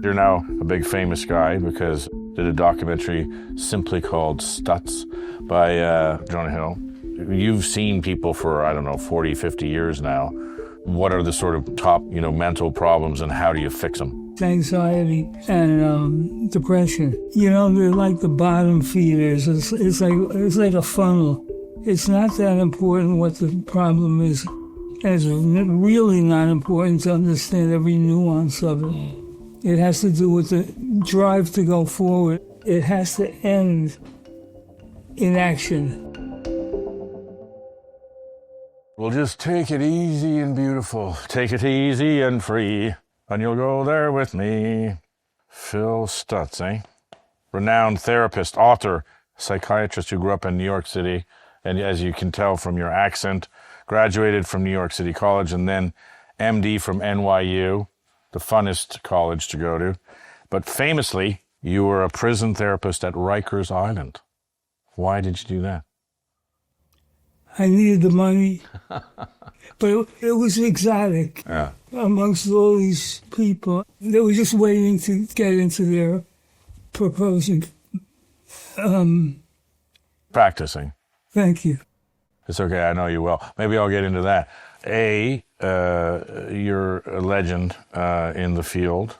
You're now a big famous guy because did a documentary simply called Stutz by Jonah Hill. You've seen people for, 40, 50 years now. What are the sort of top, mental problems and how do you fix them? Anxiety and depression. They're like the bottom feeders. It's like a funnel. It's not that important what the problem is. And it's really not important to understand every nuance of it. It has to do with the drive to go forward. It has to end in action. Well, just take it easy and beautiful. Take it easy and free, and you'll go there with me. Phil Stutz, eh? Renowned therapist, author, psychiatrist who grew up in New York City, and as you can tell from your accent, graduated from New York City College, and then MD from NYU, the funnest college to go to. But famously, you were a prison therapist at Rikers Island. Why did you do that? I needed the money, but it was exotic. Yeah. Amongst all these people, they were just waiting to get into their proposing. Practicing. Thank you. It's okay, I know you well. Maybe I'll get into that. You're a legend in the field,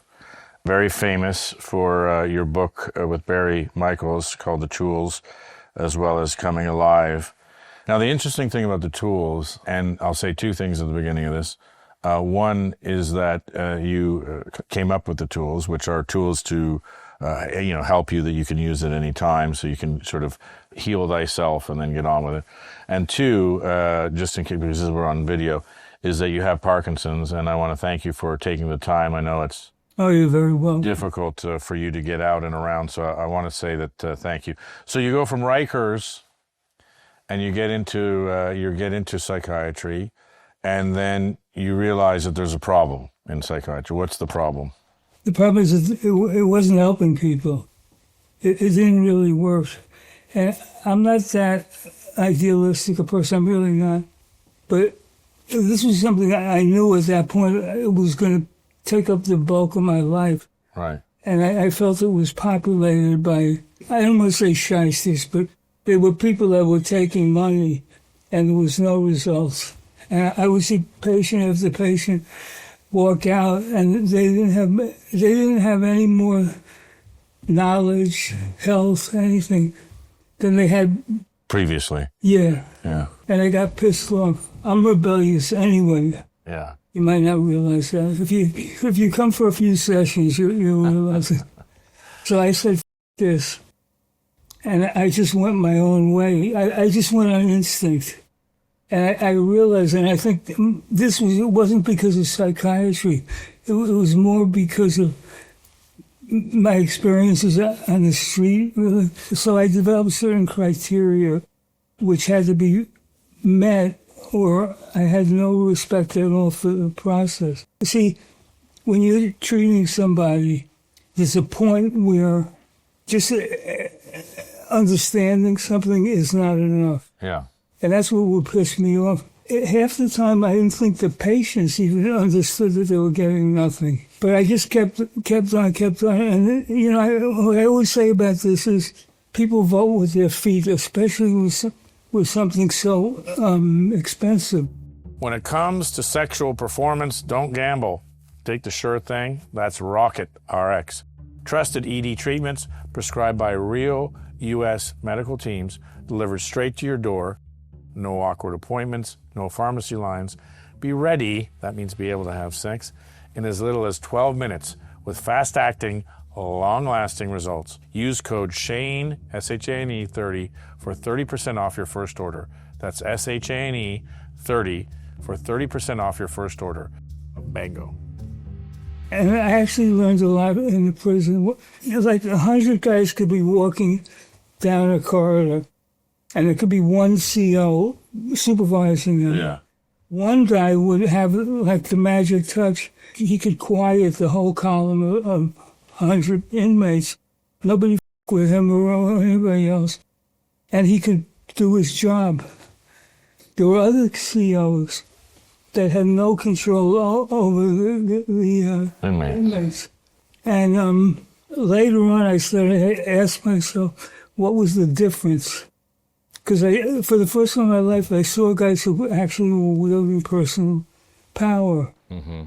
very famous for your book with Barry Michaels called The Tools, as well as Coming Alive. Now, the interesting thing about The Tools, and I'll say two things at the beginning of this. One is that you came up with the tools, which are tools to help you that you can use at any time so you can sort of heal thyself and then get on with it. And two, just in case, because we're on video, is that you have Parkinson's, and I want to thank you for taking the time. I know it's you're very welcome. Difficult for you to get out and around, so I want to say that thank you. So you go from Rikers, and you get into psychiatry, and then you realize that there's a problem in psychiatry. What's the problem? The problem is that it wasn't helping people. It didn't really work. And I'm not that idealistic a person, I'm really not. But this was something I knew at that point it was going to take up the bulk of my life. Right. And I felt it was populated by, I don't want to say shysters, but there were people that were taking money and there was no results. And I would see patient after patient walk out and they didn't have any more knowledge, health, anything than they had previously. Yeah. Yeah. And I got pissed off. I'm rebellious anyway. Yeah. You might not realize that. If you come for a few sessions, you'll realize it. So I said, this. And I just went my own way. I just went on instinct. And I realized, and I think it wasn't because of psychiatry. It was more because of my experiences on the street, really. So I developed certain criteria which had to be met, or I had no respect at all for the process. See, when you're treating somebody, there's a point where just understanding something is not enough. Yeah. And that's what would piss me off. Half the time, I didn't think the patients even understood that they were getting nothing. But I just kept on. And, what I always say about this is people vote with their feet, especially with something so expensive. When it comes to sexual performance, don't gamble. Take the sure thing. That's Rocket RX. Trusted ED treatments prescribed by real U.S. medical teams delivered straight to your door. No awkward appointments, no pharmacy lines. Be ready, that means be able to have sex, in as little as 12 minutes with fast-acting, long-lasting results. Use code SHANE, S-H-A-N-E 30 for 30% off your first order. That's S-H-A-N-E 30 for 30% off your first order. Bango. And I actually learned a lot in the prison. It was like 100 guys could be walking down a corridor, and there could be one CO supervising them. Yeah. One guy would have like the magic touch. He could quiet the whole column of 100 inmates. Nobody with him or anybody else. And he could do his job. There were other COs that had no control over the inmates. And later on, I started to ask myself, what was the difference? Because for the first time in my life, I saw guys who actually were wielding personal power. Mm-hmm.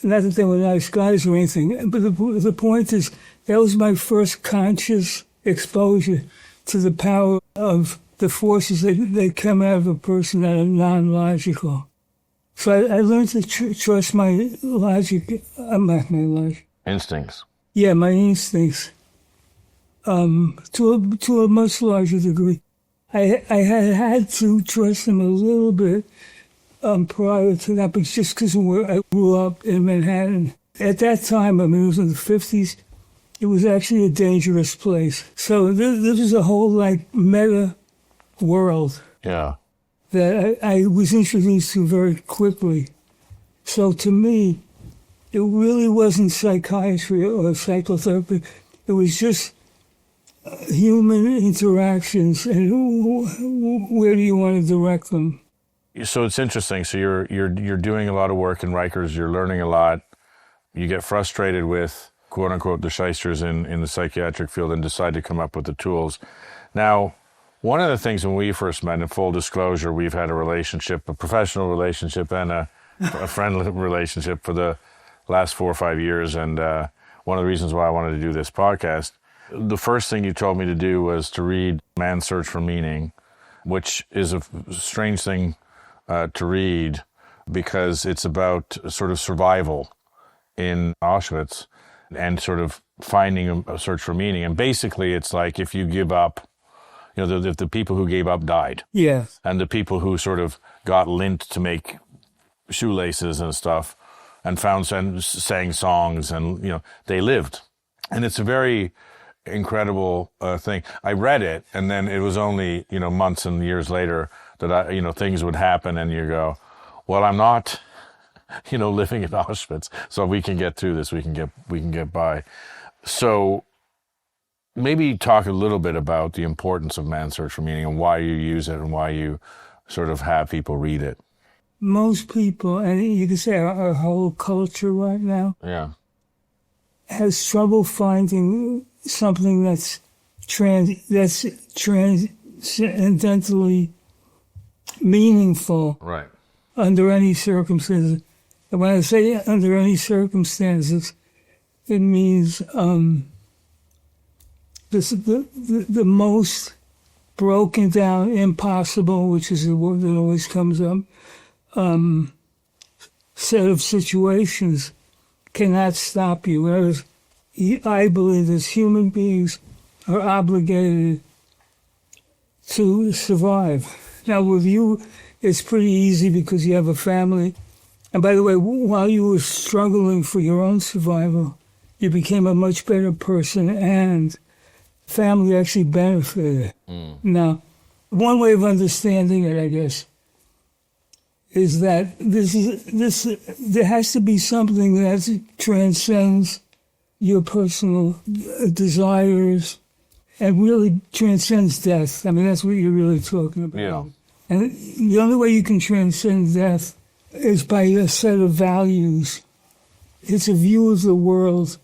Not that they were nice guys or anything, but the point is, that was my first conscious exposure to the power of the forces that come out of a person that are non-logical. So I learned to trust my logic, my logic. Instincts. Yeah, my instincts. To a much larger degree. I had to trust them a little bit prior to that, but just because I grew up in Manhattan. At that time, I mean, it was in the 50s, it was actually a dangerous place. So this is a whole, meta world. Yeah. That I was introduced to very quickly. So to me, it really wasn't psychiatry or psychotherapy. It was just human interactions and where do you want to direct them. So it's interesting. So you're doing a lot of work in Rikers. You're learning a lot. You get frustrated with quote unquote the shysters in the psychiatric field and decide to come up with the tools. Now, one of the things when we first met, in full disclosure, we've had a relationship, a professional relationship and a friendly relationship for the last 4 or 5 years. And one of the reasons why I wanted to do this podcast, the first thing you told me to do was to read Man's Search for Meaning, which is a strange thing to read because it's about sort of survival in Auschwitz and sort of finding a search for meaning. And basically it's like if you give up, the people who gave up died. Yeah. And the people who sort of got lint to make shoelaces and stuff and sang songs and, they lived. And it's a very incredible thing. I read it, and then it was only, months and years later that things would happen and you go, well, I'm not, living in Auschwitz, so we can get through this. We can get by. So maybe talk a little bit about the importance of Man's Search for Meaning and why you use it and why you sort of have people read it. Most people, and you could say our whole culture right now, has trouble finding something that's transcendentally meaningful, right, under any circumstances. And when I say under any circumstances, it means the most broken down, impossible, which is the word that always comes up, set of situations cannot stop you. Whereas I believe that human beings are obligated to survive. Now, with you, it's pretty easy because you have a family. And by the way, while you were struggling for your own survival, you became a much better person and family actually benefited. Now, one way of understanding it, I guess, is that there has to be something that transcends your personal desires and really transcends death. I mean, that's what you're really talking about. Yeah. And the only way you can transcend death is by a set of values. It's a view of the world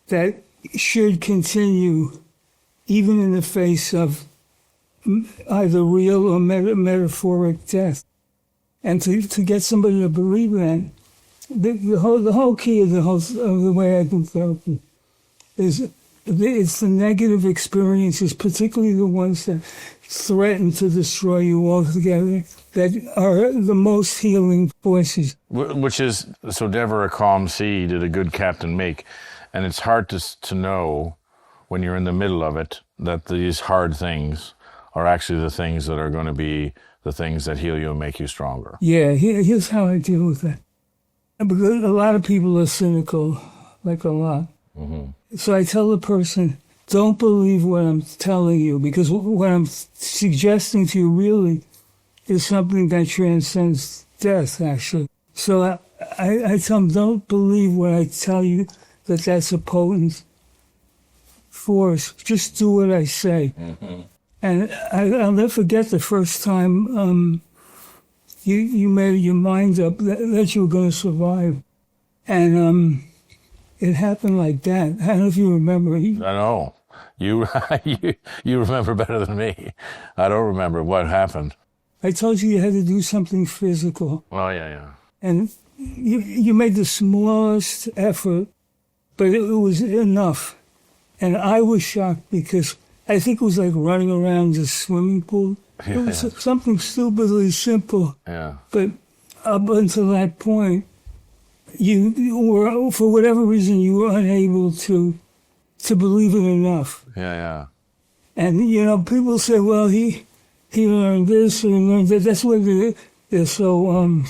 that should continue even in the face of either real or metaphoric death. And to get somebody to believe that, the whole key of the way I do therapy is it's the negative experiences, particularly the ones that threaten to destroy you altogether, that are the most healing voices. Which is, so never a calm sea did a good captain make. And it's hard to know when you're in the middle of it that these hard things are actually the things that are going to be the things that heal you and make you stronger. Yeah, here's how I deal with that. Because a lot of people are cynical, like a lot. Mm-hmm. So I tell the person, don't believe what I'm telling you, because what I'm suggesting to you really is something that transcends death, actually. So I tell them, don't believe what I tell you, that's a potent force. Just do what I say. Mm-hmm. And I'll never forget the first time you made your mind up that you were going to survive. And it happened like that. I don't know if you remember. I know. You, you remember better than me. I don't remember what happened. I told you had to do something physical. Oh, yeah. And you made the smallest effort, but it was enough. And I was shocked because I think it was like running around the swimming pool. Yeah, it was something stupidly simple. Yeah. But up until that point, you were, for whatever reason, you were unable to believe it enough. Yeah. And, you know, people say, well, he learned this and he learned that. That's why they're so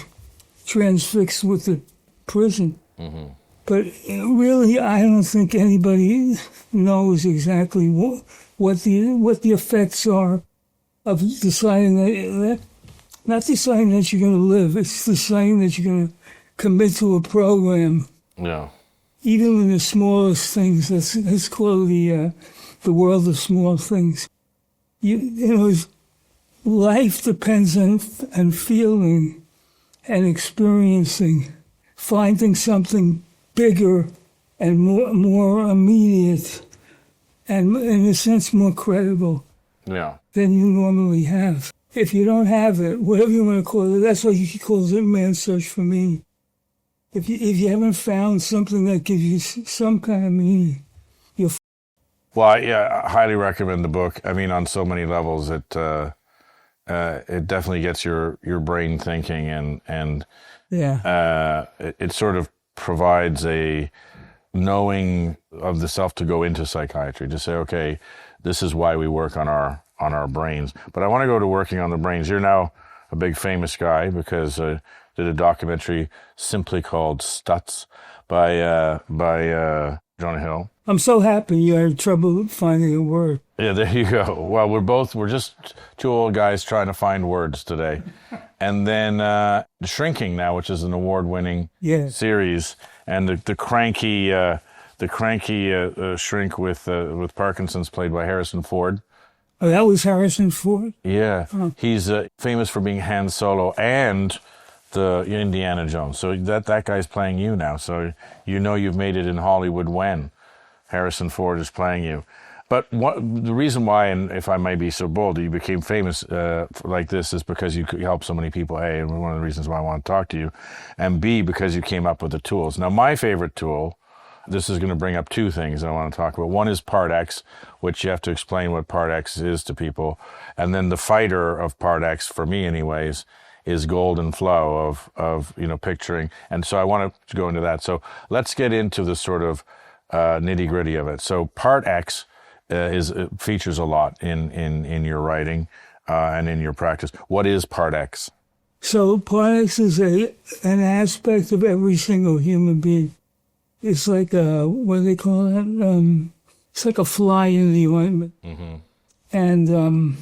transfixed with the prison. Mm-hmm. But really, I don't think anybody knows exactly what the effects are of deciding that not deciding that you're going to live. It's deciding that you're going to commit to a program. Yeah. Even in the smallest things. That's called the world of small things. You know, life depends on feeling and experiencing, finding something bigger and more immediate and, in a sense, more credible than you normally have. If you don't have it, whatever you want to call it, that's why he calls it Man's Search for Meaning. If you haven't found something that gives you some kind of meaning, you're Well, I highly recommend the book. I mean, on so many levels, it definitely gets your brain thinking, and it sort of provides a knowing of the self to go into psychiatry, to say, okay, this is why we work on our brains. But I want to go to working on the brains. You're now a big famous guy because did a documentary simply called Stutz by Jonah Hill. I'm so happy you had trouble finding a word. Yeah, there you go. Well, we're just two old guys trying to find words today. And then Shrinking now, which is an award-winning series, and the cranky shrink with Parkinson's, played by Harrison Ford. Oh, that was Harrison Ford? Yeah. Oh. He's famous for being Han Solo and the Indiana Jones. So that guy's playing you now. So you know you've made it in Hollywood when Harrison Ford is playing you. But the reason why, and if I may be so bold, you became famous like this is because you helped so many people, A, and one of the reasons why I want to talk to you, and B, because you came up with the tools. Now, my favorite tool, this is going to bring up two things I want to talk about. One is Part X, which you have to explain what Part X is to people. And then the fighter of Part X, for me anyways, is Golden Flow of picturing. And so I want to go into that. So let's get into the sort of nitty-gritty of it. So Part X features a lot in your writing and in your practice. What is Part X? So Part X is an aspect of every single human being. It's like what do they call it? It's like a fly in the ointment. Mm-hmm. And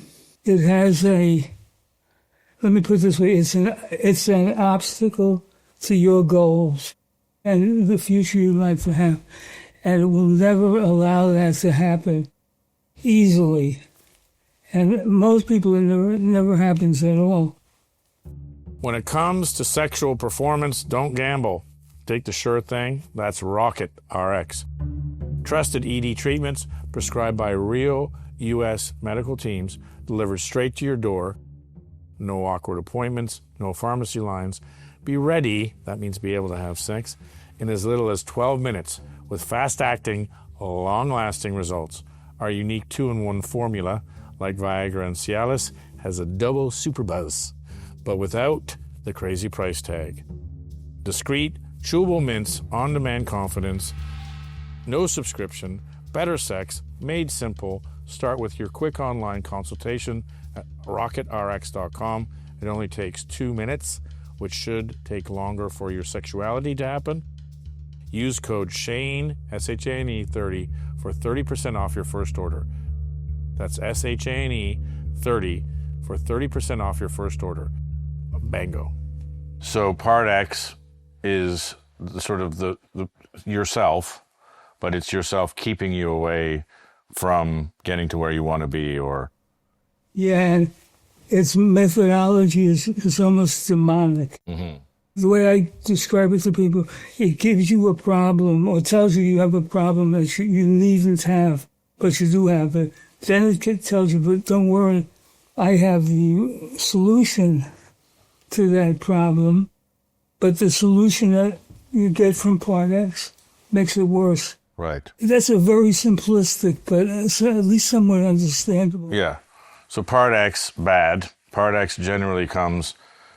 it has let me put it this way, it's an obstacle to your goals and the future you'd like to have. And it will never allow that to happen easily. And most people, it never happens at all. When it comes to sexual performance, don't gamble. Take the sure thing. That's Rocket RX. Trusted ED treatments prescribed by real U.S. medical teams, delivered straight to your door. No awkward appointments, no pharmacy lines. Be ready, that means be able to have sex, in as little as 12 minutes with fast-acting, long-lasting results. Our unique 2-in-1 formula, like Viagra and Cialis, has a double super buzz, but without the crazy price tag. Discreet, chewable mints, on-demand confidence, no subscription, better sex, made simple. Start with your quick online consultation at rocketrx.com. It only takes 2 minutes, which should take longer for your sexuality to happen. Use code SHANE, SHANE 30, for 30% off your first order. That's SHANE 30 for 30% off your first order. Bango. So Part X is the yourself, but it's yourself keeping you away from getting to where you want to be, or... Yeah, and its methodology is almost demonic. Mm-hmm. The way I describe it to people, it gives you a problem or tells you have a problem that you needn't have, but you do have it. Then it tells you, but don't worry, I have the solution to that problem, but the solution that you get from part X makes it worse. Right. That's a very simplistic, but at least somewhat understandable. Yeah. So part X, bad. Part X generally comes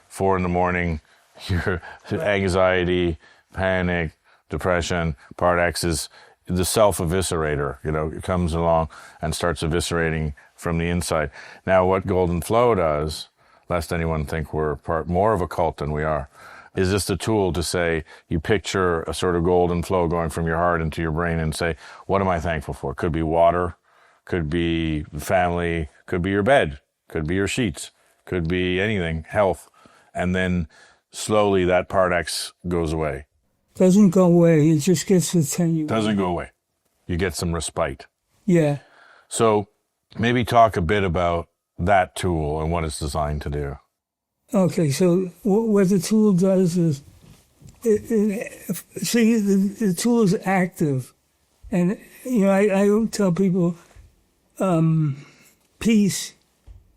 4 a.m, your anxiety, panic, depression. Part X is the self-eviscerator. It comes along and starts eviscerating from the inside. Now, what Golden Flow does, lest anyone think we're more of a cult than we are, is just a tool to say, you picture a sort of golden flow going from your heart into your brain and say, what am I thankful for? Could be water, could be family, could be your bed, could be your sheets, could be anything, health. And then slowly that part X goes away. Doesn't go away, it just gets attenuated. Doesn't go away. You get some respite. Yeah. So maybe talk a bit about that tool and what it's designed to do. Okay, so what the tool does is, the tool is active. And, I tell people, peace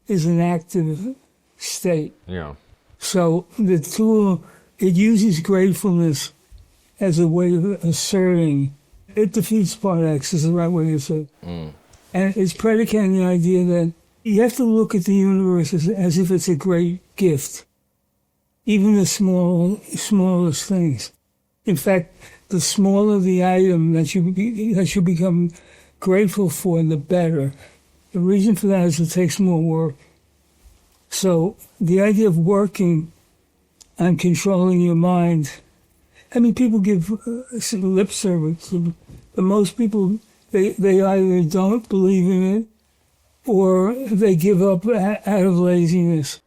is an active state. Yeah. So the tool, it uses gratefulness as a way of asserting. It defeats part X is the right way to say it. And it's predicated on the idea that you have to look at the universe as if it's a great gift, even the smallest things. In fact, the smaller the item that you become grateful for, the better. The reason for that is it takes more work. So the idea of working on controlling your mind, people give lip service, but most people, they either don't believe in it or they give up out of laziness.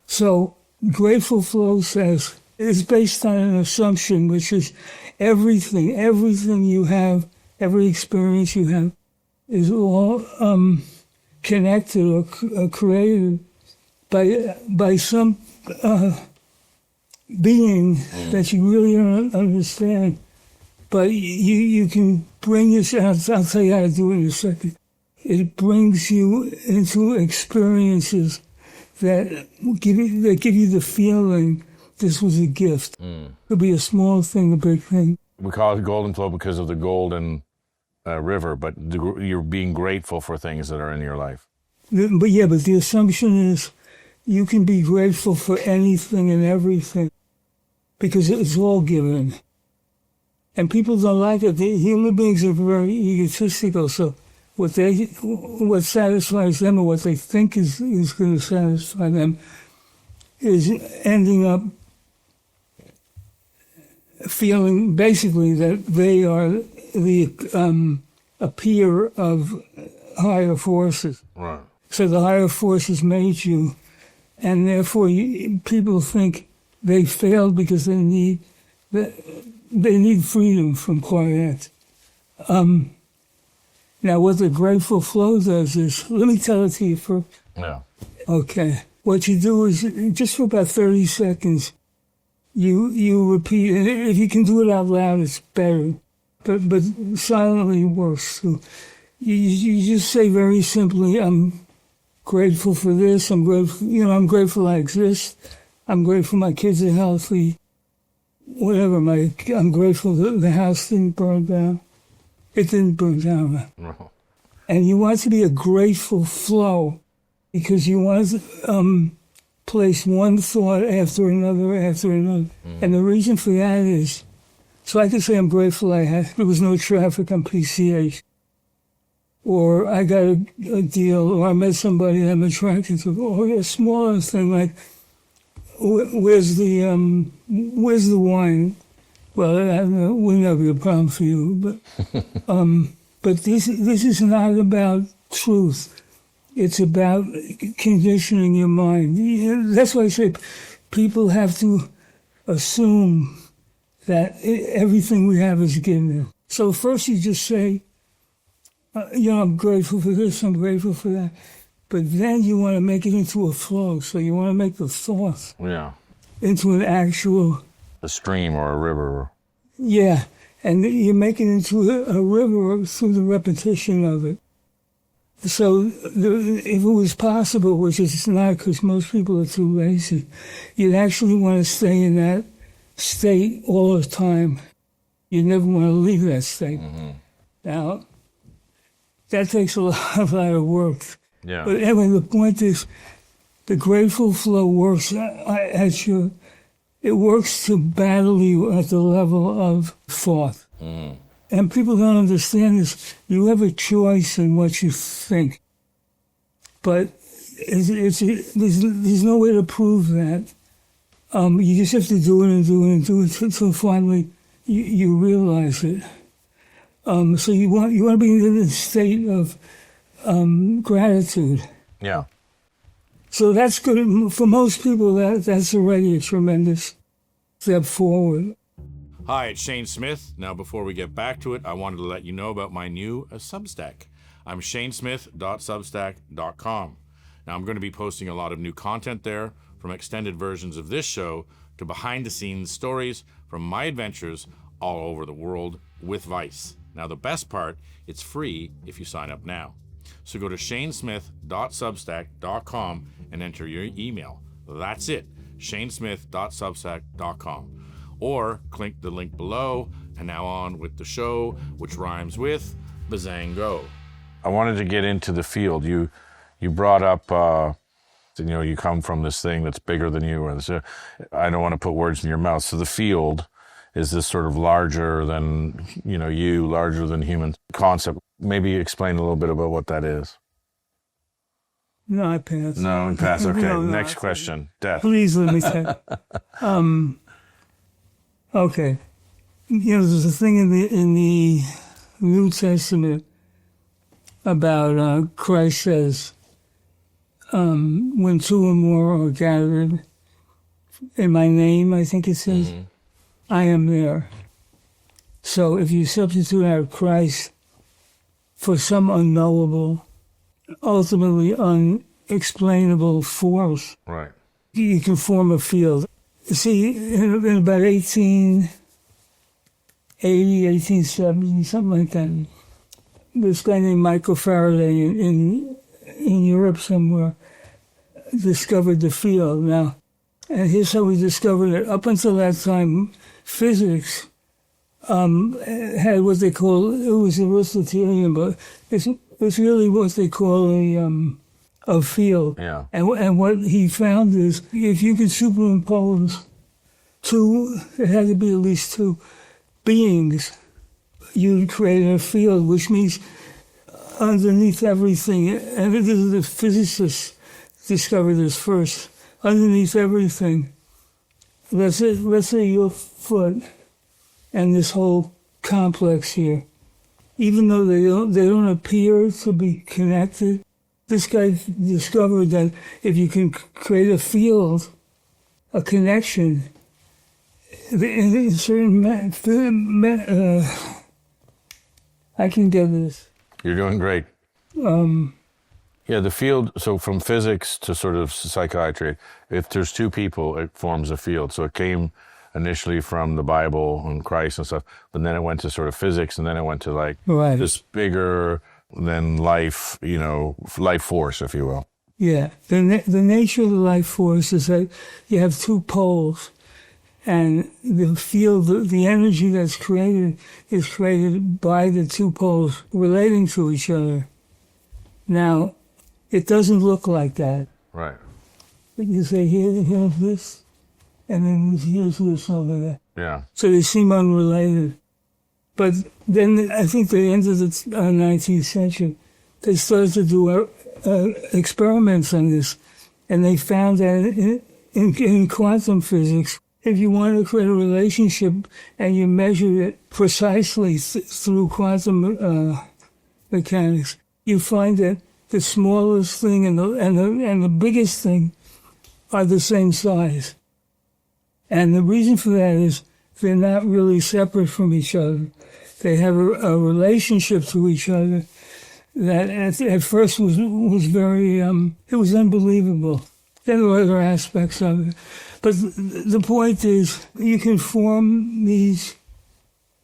So Grateful Flow says it's based on an assumption, which is everything you have, every experience you have is all connected or created by some being that you really don't understand. But you can bring yourself, I'll tell you how to do it in a second. It brings you into experiences that give you the feeling this was a gift. It could be a small thing, a big thing. We call it Golden Flow because of the golden river, but you're being grateful for things that are in your life. But the assumption is you can be grateful for anything and everything because it's all given. And people don't like it. Human beings are very egotistical, so what satisfies them or what they think is going to satisfy them is ending up feeling basically that they are a peer of higher forces. Right. So the higher forces made you, and therefore people think they failed because they need freedom from quiet. Now, what the Grateful Flow does is, let me tell it to you first. Yeah. Okay. What you do is, just for about 30 seconds, you repeat, and if you can do it out loud, it's better, but silently worse. So you just say very simply, I'm grateful for this, I'm grateful I exist, I'm grateful my kids are healthy, whatever, I'm grateful that the house didn't burn down. It didn't burn down. No. And you want it to be a grateful flow because you want to place one thought after another. And the reason for that is, so I could say I'm grateful there was no traffic on PCH, or I got a deal, or I met somebody that I'm attracted to, or a smaller thing like, where's the wine? Well, that would not be a problem for you, but this is not about truth. It's about conditioning your mind. That's why I say people have to assume that everything we have is given. So first you just say, I'm grateful for this, I'm grateful for that. But then you want to make it into a flow. So you want to make the thought into an actual... A stream or a river. Yeah, and you make it into a river through the repetition of it. So if it was possible, which it's not because most people are too lazy, you'd actually want to stay in that state all the time. You never want to leave that state. Mm-hmm. Now, that takes a lot of work. Yeah. But anyway, the point is, the grateful flow works it works to battle you at the level of thought. Mm. And people don't understand this. You have a choice in what you think. But there's no way to prove that. You just have to do it and do it and do it until finally you realize it. So you want to be in a state of gratitude. Yeah. So that's good. For most people, that's already a tremendous step forward. Hi, it's Shane Smith. Now, before we get back to it, I wanted to let you know about my new Substack. I'm shanesmith.substack.com. Now, I'm going to be posting a lot of new content there, from extended versions of this show to behind-the-scenes stories from my adventures all over the world with Vice. Now, the best part, it's free if you sign up now. So go to shanesmith.substack.com and enter your email. That's it, shanesmith.substack.com. Or click the link below, and now on with the show, which rhymes with Bazango. I wanted to get into the field. You brought up, you come from this thing that's bigger than you. I don't want to put words in your mouth. So the field is this sort of larger than, larger than human concept. Maybe explain a little bit about what that is. No, I pass. No, I pass. Okay, No, next question. Death. Please let me say. Okay. There's a thing in the New Testament about Christ says, when two or more are gathered in my name, I think it says, I am there. So if you substitute out Christ for some unknowable, ultimately unexplainable force, right, you can form a field. See, in about 1880, 1870, something like that, this guy named Michael Faraday in Europe somewhere discovered the field. Now, and here's how we discovered it. Up until that time, physics had what they call, it was Aristotelian, but it's really what they call a field. Yeah. And what he found is if you could superimpose it had to be at least two beings, you'd create a field, which means underneath everything, and the physicists discovered this first, underneath everything, let's say your foot and this whole complex here, even though they don't appear to be connected, this guy discovered that if you can create a field, a connection, in certain I can get this. You're doing great. Yeah, the field, so from physics to sort of psychiatry, if there's two people, it forms a field. So it came initially from the Bible and Christ and stuff, but then it went to sort of physics, and then it went to this bigger than life, life force, if you will. Yeah, the nature of the life force is that you have two poles, and the field, the energy that's created is created by the two poles relating to each other. Now, it doesn't look like that. Right. But you say, here's this, and then here's this over there. Yeah. So they seem unrelated. But then I think the end of the 19th century, they started to do experiments on this, and they found that in quantum physics, if you want to create a relationship and you measure it precisely through quantum mechanics, you find that the smallest thing and the biggest thing are the same size. And the reason for that is they're not really separate from each other. They have a relationship to each other that at first was very, it was unbelievable. There are other aspects of it. But the point is, you can form these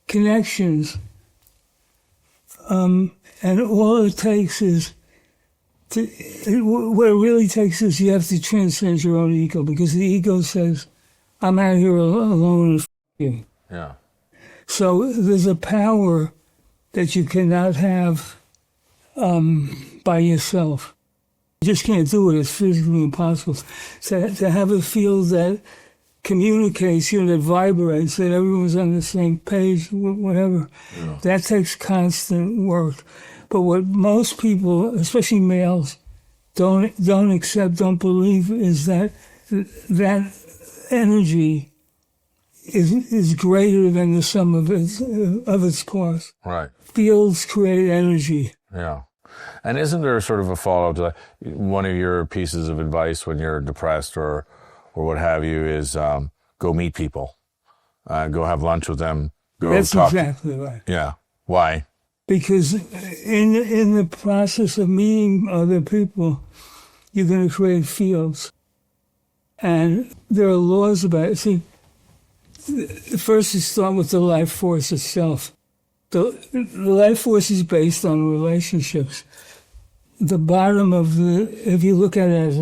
connections, and all it takes is, what it really takes is you have to transcend your own ego, because the ego says, I'm out here alone and f*** you. Yeah. So there's a power that you cannot have by yourself. You just can't do it. It's physically impossible. To have a field that communicates, that vibrates, that everyone's on the same page, whatever, that takes constant work. But what most people, especially males, don't accept, don't believe, is that energy is greater than the sum of its parts. Right. Fields create energy. Yeah. And isn't there sort of a follow-up to that? One of your pieces of advice when you're depressed or what have you is go meet people, go have lunch with them. That's exactly right. Yeah. Why? Because in the process of meeting other people, you're going to create fields. And there are laws about it. See, first you start with the life force itself. The life force is based on relationships. The bottom of if you look at it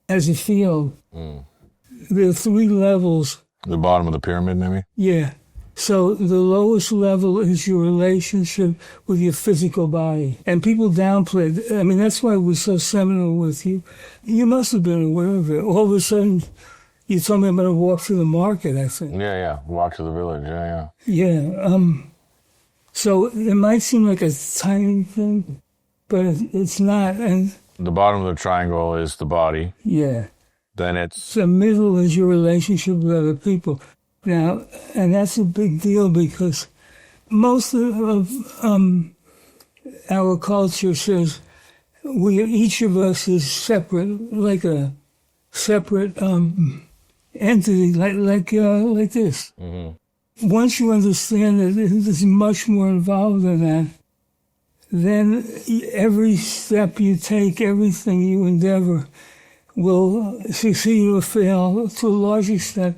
as a field, there are 3 levels. The bottom of the pyramid, maybe? Yeah. So the lowest level is your relationship with your physical body. And people downplay it. I mean, that's why it was so seminal with you. You must have been aware of it. All of a sudden, you told me I'm going to walk to the market, I think. Yeah. Walk to the village, yeah. Yeah. So it might seem like a tiny thing, but it's not. And the bottom of the triangle is the body. Yeah. Then it's... The middle is your relationship with other people. Now, and that's a big deal because most of our culture says each of us is separate, like a separate entity, like this. Mm-hmm. Once you understand that there's much more involved than that, then every step you take, everything you endeavor, will succeed or fail to a large extent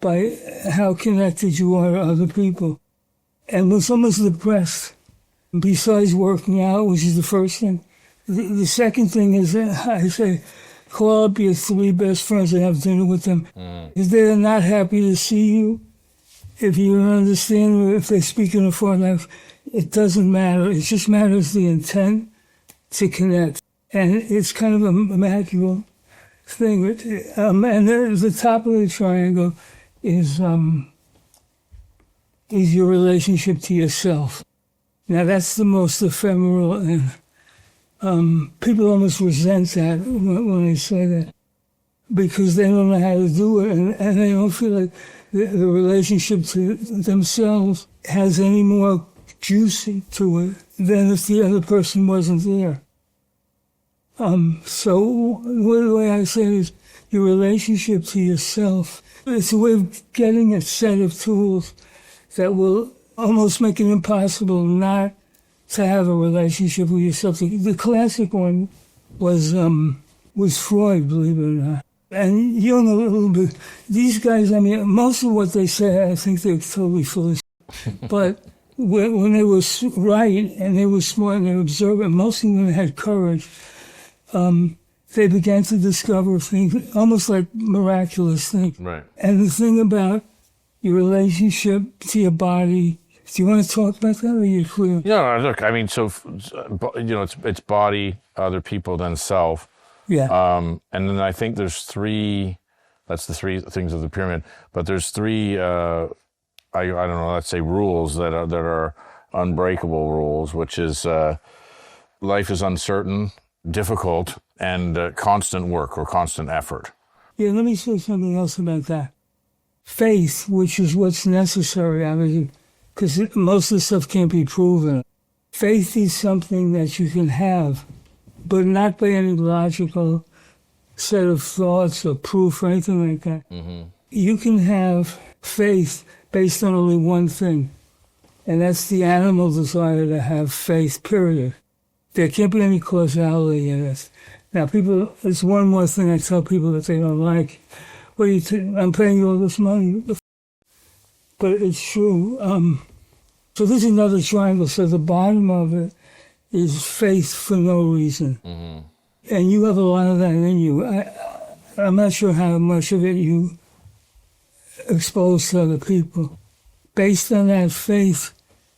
by how connected you are to other people. And when someone's depressed, besides working out, which is the first thing, the second thing is I say, call up your 3 best friends and have dinner with them. If they're not happy to see you, if you don't understand, if they speak in a foreign language, it doesn't matter. It just matters the intent to connect. And it's kind of a magical thing. And the top of the triangle is your relationship to yourself. Now that's the most ephemeral, and people almost resent that when they say that, because they don't know how to do it, and they don't feel like the relationship to themselves has any more juicy to it than if the other person wasn't there. So the way I say it is your relationship to yourself. It's a way of getting a set of tools that will almost make it impossible not to have a relationship with yourself. The classic one was Freud, believe it or not. And Jung a little bit. These guys, I mean, most of what they say, I think they're totally full of shit. But when they were right and they were smart and they were observant, most of them had courage. They began to discover things, almost like miraculous things. Right. And the thing about your relationship to your body, do you want to talk about that, or are you clear? Yeah, look, I mean, so, it's body, other people, then self. Yeah. And then I think there's 3, that's the 3 things of the pyramid, but there's 3, I don't know, let's say rules that are unbreakable rules, which is life is uncertain, difficult, and constant work or constant effort. Yeah, let me say something else about that. Faith, which is what's necessary, I mean, because most of the stuff can't be proven. Faith is something that you can have, but not by any logical set of thoughts or proof or anything like that. Mm-hmm. You can have faith based on only one thing, and that's the animal desire to have faith, period. There can't be any causality in it. Now, people, it's one more thing I tell people that they don't like. What do you think? I'm paying you all this money. But it's true. So this is another triangle. So the bottom of it is faith for no reason. Mm-hmm. And you have a lot of that in you. I'm not sure how much of it you expose to other people. Based on that faith,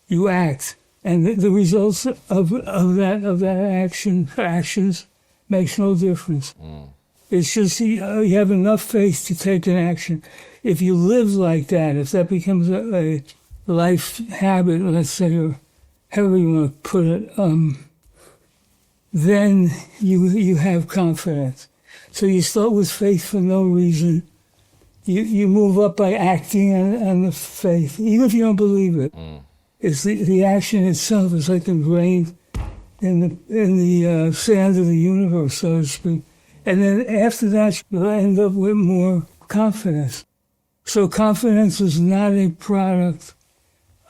you act. And the results of that actions makes no difference. Mm. It's just you have enough faith to take an action. If you live like that, if that becomes a life habit, let's say, or however you want to put it, then you have confidence. So you start with faith for no reason. You move up by acting on the faith, even if you don't believe it. Mm. It's the action itself is like ingrained in the sand of the universe, so to speak. And then after that, you'll end up with more confidence. So confidence is not a product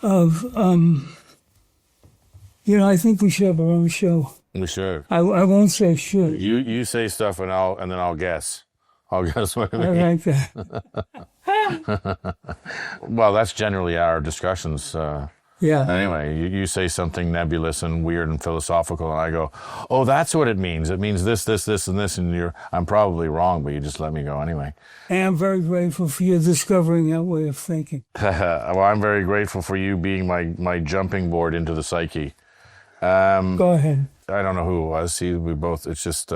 of, I think we should have our own show. We should. I won't say should. You say stuff and then I'll guess. I'll guess what it means. I like that. Well, that's generally our discussions. Yeah. Anyway, you say something nebulous and weird and philosophical, and I go, "Oh, that's what it means. It means this, this, this, and this." And I'm probably wrong, but you just let me go anyway. And I'm very grateful for you discovering that way of thinking. Well, I'm very grateful for you being my jumping board into the psyche. Go ahead. I don't know who it was. See, it's just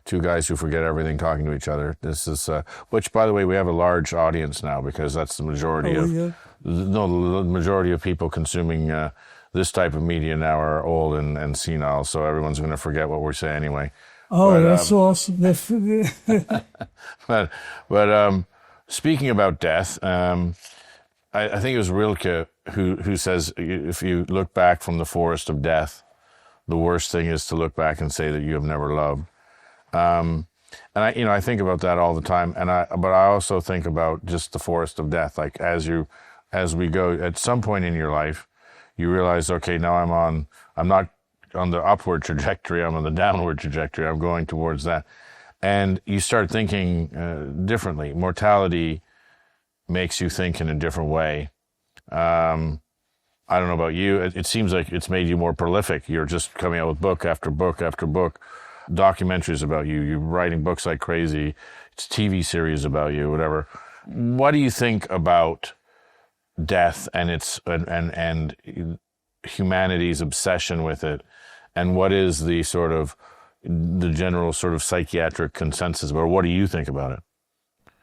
two guys who forget everything talking to each other. This is, which, by the way, we have a large audience now because that's the majority the majority of people consuming this type of media now are old and senile, so everyone's going to forget what we say anyway. Oh, that's awesome. But speaking about death, I think it was Rilke who says if you look back from the forest of death, the worst thing is to look back and say that you have never loved. And I think about that all the time. But I also think about just the forest of death. Like as we go, at some point in your life, you realize, okay, now I'm not on the upward trajectory. I'm on the downward trajectory. I'm going towards that, and you start thinking differently. Mortality makes you think in a different way. I don't know about you. It seems like it's made you more prolific. You're just coming out with book after book after book. Documentaries about you. You're writing books like crazy. It's TV series about you, whatever. What do you think about death and and humanity's obsession with it? And what is the general sort of psychiatric consensus about it? What do you think about it?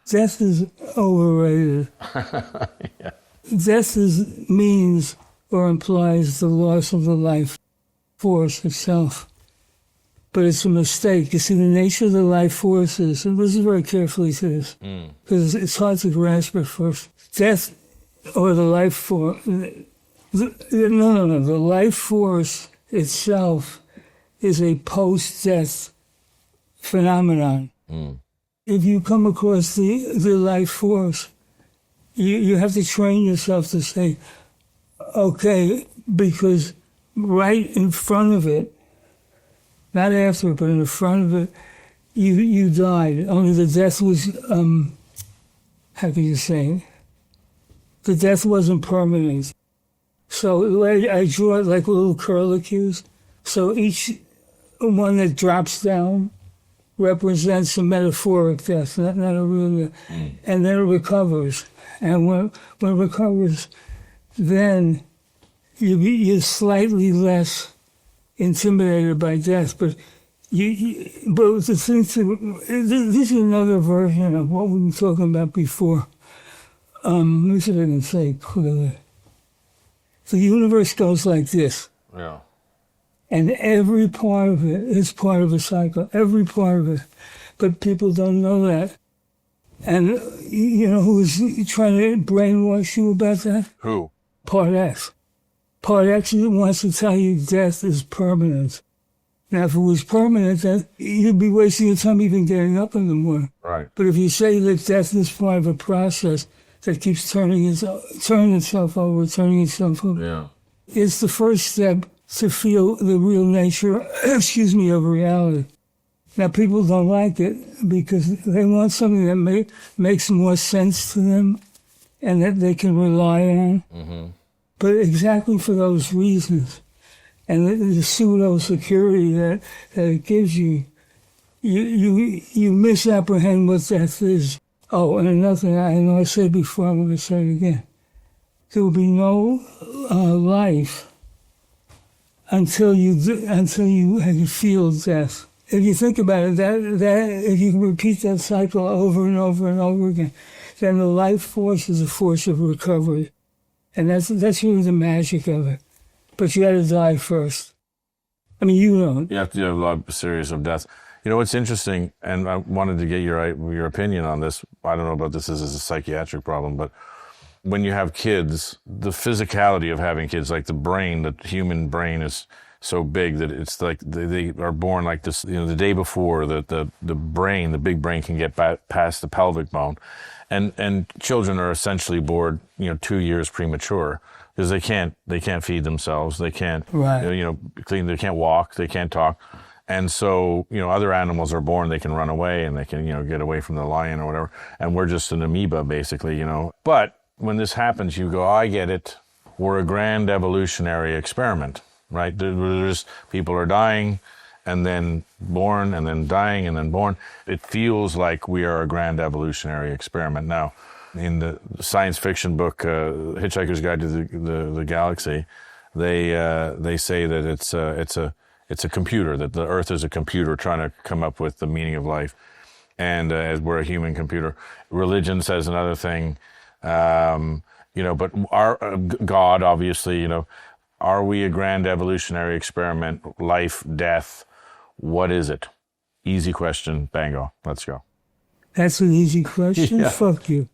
Death is overrated. Yeah. Death means or implies the loss of the life force itself. But it's a mistake. You see, the nature of the life forces, and listen very carefully to this, because it's hard to grasp at first. Death, or the life force, the life force itself is a post-death phenomenon. Mm. If you come across the life force, you have to train yourself to say, okay, because right in front of it, not after it, but in the front of it, you died. Only the death was, how can you say? The death wasn't permanent. So I draw it like little curlicues. So each one that drops down represents a metaphoric death, not a real death. And then it recovers. And when it recovers, then you're slightly less intimidated by death, but but the thing this is another version of what we were talking about before. Let me see if I can say it clearly. The universe goes like this. Yeah. And every part of it is part of a cycle, every part of it. But people don't know that. And you know who's trying to brainwash you about that? Who? Part X. Part X wants to tell you death is permanent. Now, if it was permanent, then you'd be wasting your time even getting up in the morning. Right. But if you say that death is part of a process that keeps turning itself over, yeah. It's the first step to feel the real nature, of reality. Now, people don't like it because they want something that makes more sense to them and that they can rely on. Mm-hmm. But exactly for those reasons, and the pseudo-security that it gives you, you misapprehend what death is. Oh, and another thing, I know I said before, I'm going to say it again. There will be no life until you feel death. If you think about it, that if you can repeat that cycle over and over and over again, then the life force is a force of recovery. And that's really the magic of it. But you got to die first. I mean, you don't. You have to have a lot of series of deaths. You know, what's interesting, and I wanted to get your opinion on this. I don't know about this as a psychiatric problem, but when you have kids, the physicality of having kids, like the brain, the human brain is so big that it's like they are born like this. You know, the day before, the brain, the big brain, can get past the pelvic bone, and children are essentially born 2 years premature because they can't feed themselves, they can't clean, they can't walk, they can't talk. And so, other animals are born, they can run away and they can, get away from the lion or whatever. And we're just an amoeba, basically, But when this happens, you go, I get it. We're a grand evolutionary experiment, right? There's people are dying and then born and then dying and then born. It feels like we are a grand evolutionary experiment. Now, in the science fiction book, Hitchhiker's Guide to the Galaxy, they say that it's a computer, that the Earth is a computer trying to come up with the meaning of life. And as we're a human computer. Religion says another thing, but our God, obviously, are we a grand evolutionary experiment? Life, death, what is it? Easy question, bango, let's go. That's an easy question? Yeah. Fuck you.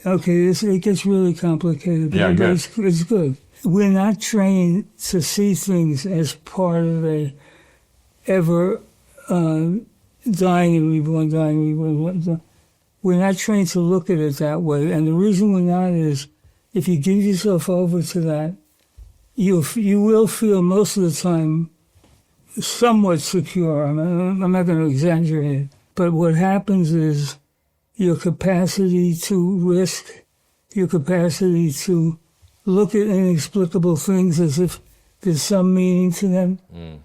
Okay, it gets really complicated, but it's good. We're not trained to see things as part of a ever dying and reborn. We're not trained to look at it that way. And the reason we're not is if you give yourself over to that, you will feel most of the time somewhat secure. I'm not going to exaggerate it. But what happens is your capacity to risk, your capacity to look at inexplicable things as if there's some meaning to them.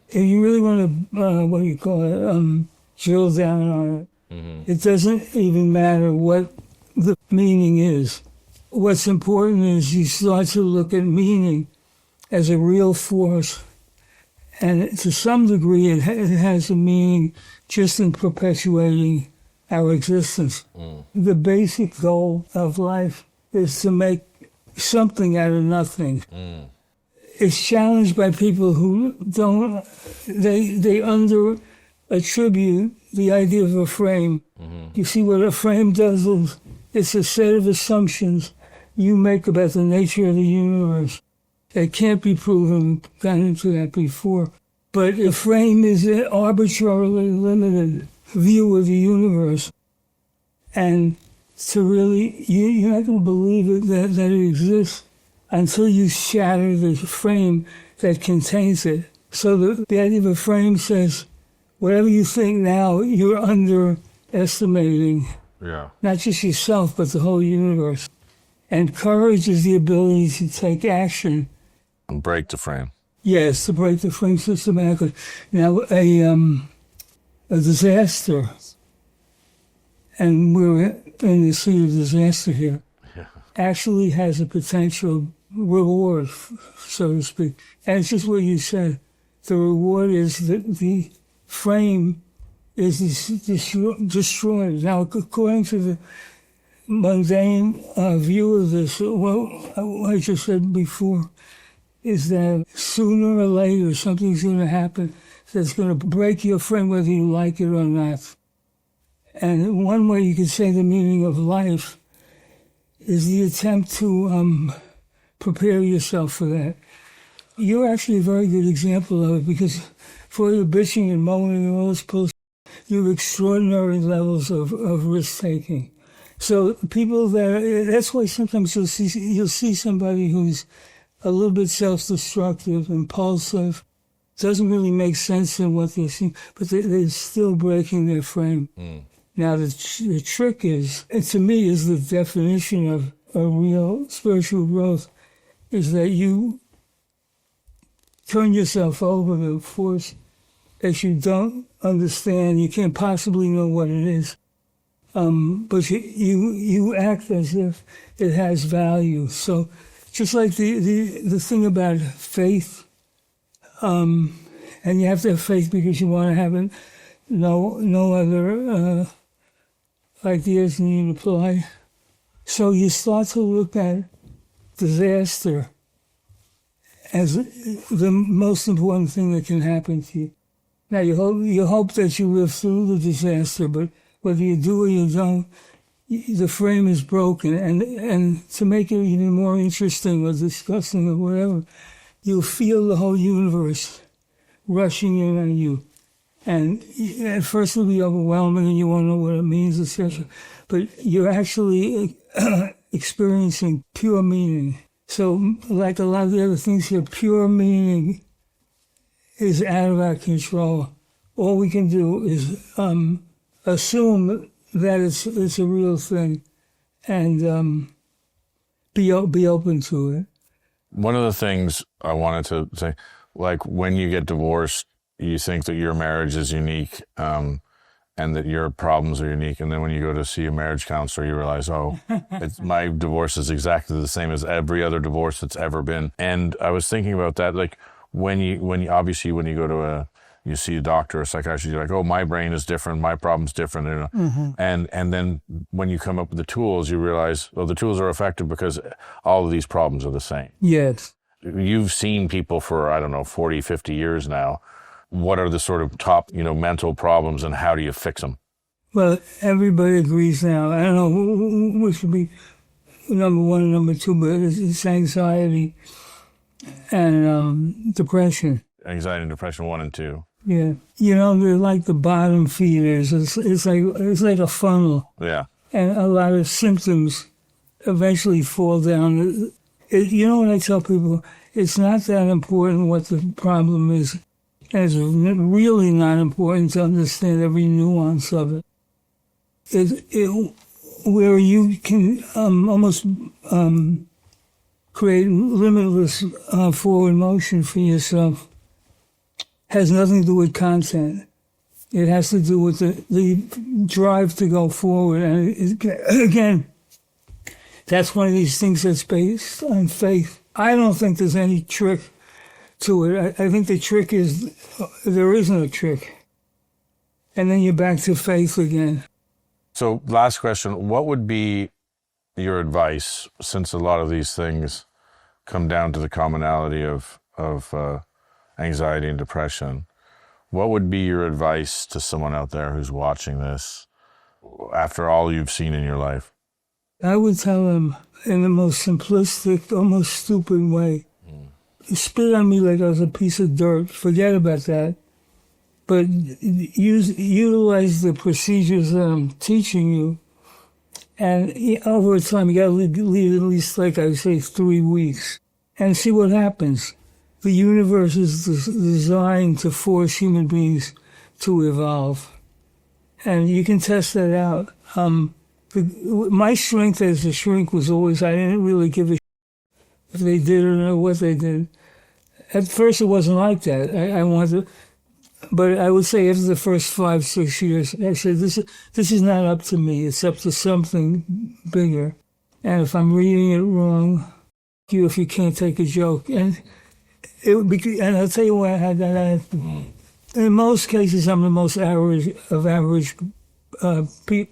If you really want to, drill down on it, it doesn't even matter what the meaning is. What's important is you start to look at meaning as a real force. And to some degree, it has a meaning just in perpetuating our existence. The basic goal of life is to make something out of nothing. It's challenged by people who they under attribute the idea of a frame. You see, what a frame does is it's a set of assumptions you make about the nature of the universe. That can't be proven, got into that before. But a frame is an arbitrarily limited view of the universe. And to really, you're not going to believe it, that it exists until you shatter the frame that contains it. So the idea of a frame says, whatever you think now, you're underestimating. Yeah. Not just yourself, but the whole universe. And courage is the ability to take action. And break the frame. Yes, to break the frame systematically. Now, a disaster, and we're in the sea of disaster here, actually has a potential reward, so to speak. And it's just what you said. The reward is that the frame is destroyed. Now, according to the mundane view of this, what I just said before, is that sooner or later something's going to happen that's going to break your frame whether you like it or not. And one way you could say the meaning of life is the attempt to prepare yourself for that. You're actually a very good example of it because for your bitching and moaning and all this bullshit, you have extraordinary levels of risk-taking. So people that's why sometimes you'll see somebody who's a little bit self-destructive, impulsive, doesn't really make sense in what they're seeing, but they're still breaking their frame. Now, the trick is, and to me is the definition of a real spiritual growth, is that you turn yourself over to a force that you don't understand, you can't possibly know what it is, but you act as if it has value. So just like the thing about faith, and you have to have faith because you want to have it, no other ideas need to apply. So you start to look at disaster as the most important thing that can happen to you. Now, you hope that you live through the disaster, but whether you do or you don't, the frame is broken. And to make it even more interesting or disgusting or whatever, you'll feel the whole universe rushing in on you. And at first it'll be overwhelming and you won't know what it means, etc. But you're actually experiencing pure meaning. So like a lot of the other things here, pure meaning is out of our control. All we can do is assume that it's a real thing and be open to it. One of the things I wanted to say, like when you get divorced, you think that your marriage is unique and that your problems are unique. And then when you go to see a marriage counselor, you realize, my divorce is exactly the same as every other divorce that's ever been. And I was thinking about that, like when you obviously when you go to you see a doctor or a psychiatrist, you're like, my brain is different, my problem's different, you know. Mm-hmm. And then when you come up with the tools, you realize, the tools are effective because all of these problems are the same. Yes. You've seen people for, 40, 50 years now. What are the sort of top, mental problems and how do you fix them? Well, everybody agrees now. I don't know which would be number one and number two, but it's anxiety and depression. Anxiety and depression 1 and 2. Yeah. They're like the bottom feeders. It's like a funnel. Yeah. And a lot of symptoms eventually fall down. What I tell people? It's not that important what the problem is. It's really not important to understand every nuance of it. Where you can almost create limitless forward motion for yourself has nothing to do with content. It has to do with the drive to go forward. And again, that's one of these things that's based on faith. I don't think there's any trick to it. I think the trick is there isn't a trick. And then you're back to faith again. So last question, what would be your advice, since a lot of these things come down to the commonality of anxiety and depression, what would be your advice to someone out there who's watching this after all you've seen in your life? I would tell them in the most simplistic, almost stupid way, spit on me like I was a piece of dirt. Forget about that. But utilize the procedures that I'm teaching you. And over time, you got to leave at least, like I say, 3 weeks. And see what happens. The universe is designed to force human beings to evolve. And you can test that out. My strength as a shrink was always, I didn't really give a shit if they did or what they did. At first, it wasn't like that. I wanted to, but I would say after the first 5, 6 years, I said, this is not up to me. It's up to something bigger. And if I'm reading it wrong, you if you can't take a joke. And I'll tell you why I had that. In most cases, I'm the most average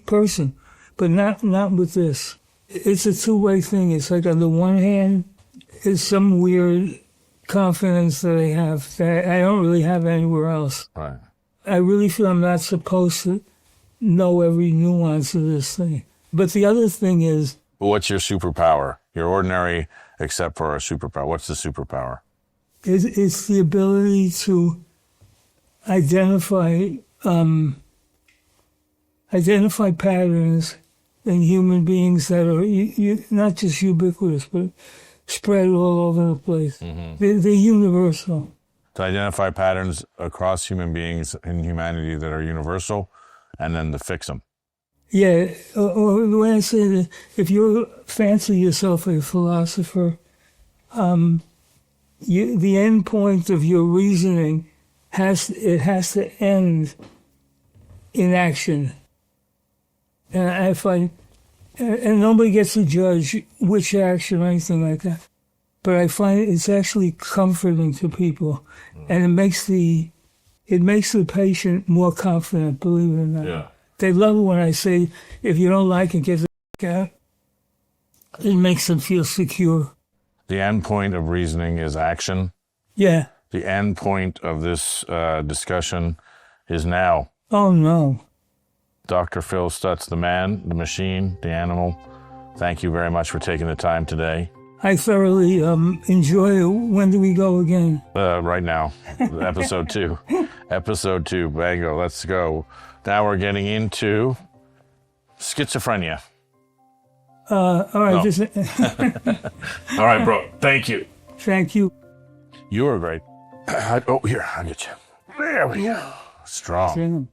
person, but not with this. It's a two-way thing. It's like on the one hand, it's some weird confidence that I have that I don't really have anywhere else. Right. I really feel I'm not supposed to know every nuance of this thing. But the other thing is... What's your superpower? You're ordinary except for a superpower. What's the superpower? It's the ability to identify patterns in human beings that are not just ubiquitous, but spread all over the place. Mm-hmm. They're universal. To identify patterns across human beings in humanity that are universal, and then to fix them. Yeah, or the way I say that, if you fancy yourself a philosopher, the end point of your reasoning has to end in action. And I find, and nobody gets to judge which action or anything like that. But I find it's actually comforting to people, and it makes the patient more confident. Believe it or not. Yeah. They love it when I say, if you don't like it, get the out. It makes them feel secure. The end point of reasoning is action. Yeah. The end point of this discussion is now. Oh, no. Dr. Phil Stutz, the man, the machine, the animal, thank you very much for taking the time today. I thoroughly enjoy it. When do we go again? Right now. Episode 2. Episode 2. Bango. Let's go. Now we're getting into schizophrenia. All right. No. All right, bro. Thank you. Thank you. You were great. Oh, here, I'll get you. There we go. Strong.